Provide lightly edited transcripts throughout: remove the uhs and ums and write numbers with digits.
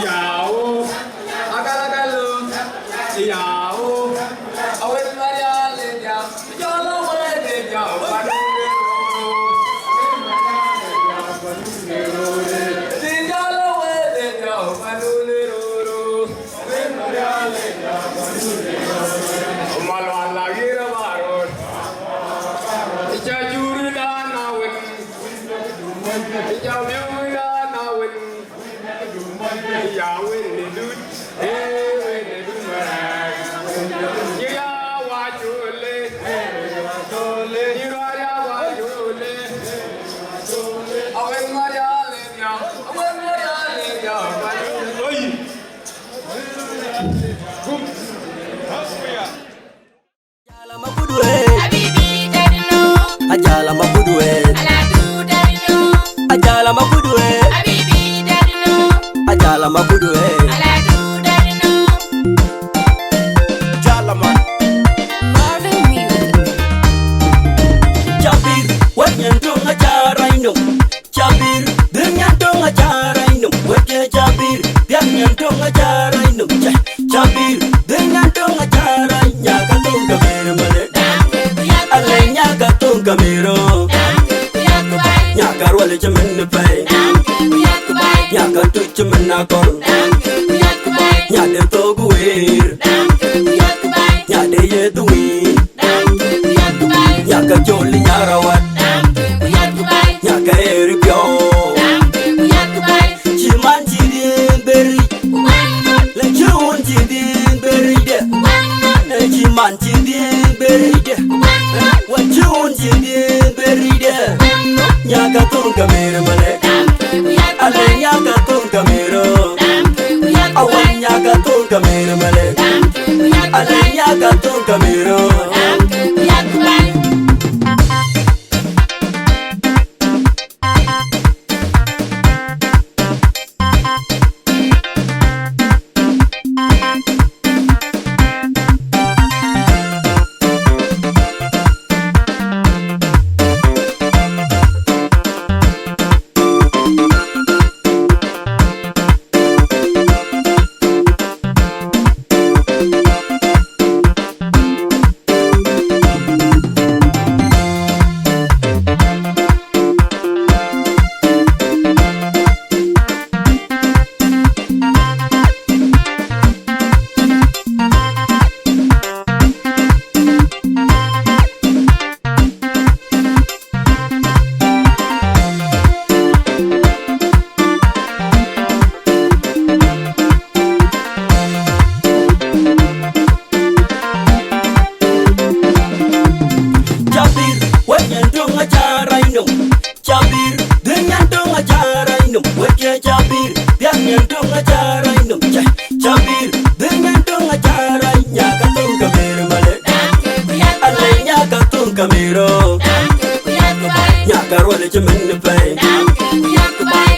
Yao, Agalagalo, Yao, Away Maria Lydia, Yolo, Yao, Ajala mabudwe, Ajala mabudwe, Ajala mabudwe, Jala man. Marvin Music. Chabir, wanyantung ajaraino. Chabir, denyantung ajaraino. Weke chabir, denyantung ajaraino. Chabir, denyantung ajaraino. Katung kamera male, alenya katung kamera. Nyakar wale chamen pay, nyakar tu chamen nakor. Nyade toguir, nyade yeduin. Nyaka joli nyarawat, nyaka eripyo. Chiman chidin beri, lechun chidin beri de. Chiman chidin beri de, wachun chidin beri de. Nyaka tun kamera male, ale nyaka tun kamera. Awan nyaka tun kamera male, ale nyaka tun kamera. Chabir, denyantung ajaraino. Weke chabir, denyantung ajaraino. Chabir, denyantung ajaraino. Nyaka tung kamera male, ale nyaka tung kamera. Nyaka rwale chamen pay,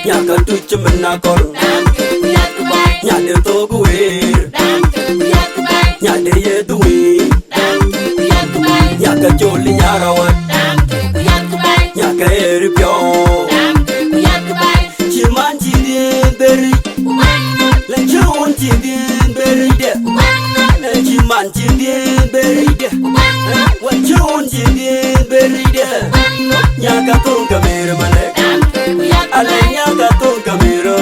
nyaka tu chamen nakor. Nyade toguir, nyade yeduin. Nyaka joli nyarawat, nyaka eripyo. Chiman chidin beri, lechun chidin beri de. Chiman chidin beri de, wachun chidin beri de. Nyaka tun kamera male, ale nyaka tun kamera.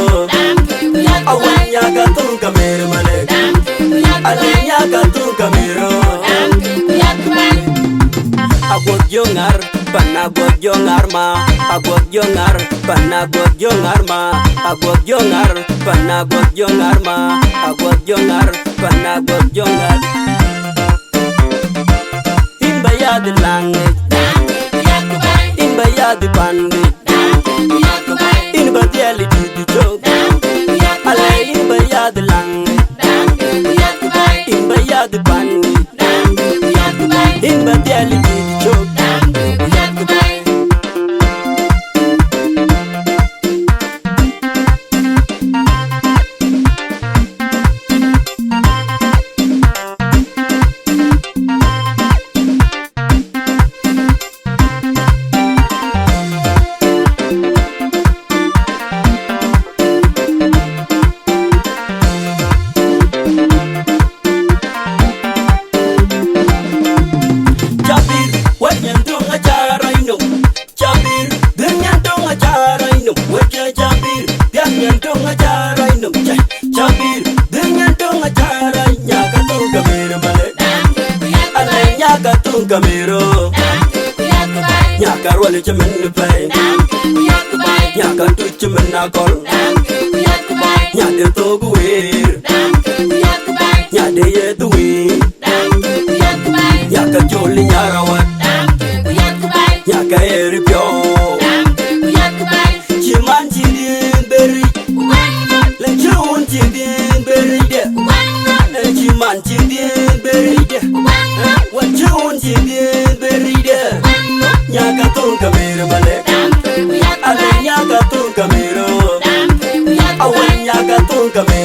Awan nyaka tun kamera male, ale nyaka tun kamera. Agwag yongar, panagwag yongar ma. Agwag yongar, panagwag yongar ma. Agwag yongar, panagwag yongar ma. Agwag yongar, panagwag yongar. Inbayad langit, inbayad pandit. Inbadiali dudu jog, ale inbayad langit, inbayad pandit. Inbadiali dudu jog. Dengan dong acara inum cai cabir. Dengan dong acara nyaka tung kamera balik. Ale nyaka tung kamera. Nyaka ruale cemen bay. Nyaka tu cemen akol. Nyade to guir. Nyade ye duwi. Nyaka joli nyarawat. Nyaka eri pyo. Chiman chidin beri. Lechun chidin beri de. Chiman chidin beri de. Wachun chidin beri de. Nyaka tung kamera balik. Ale nyaka tung kamera. Awan nyaka tung kamera.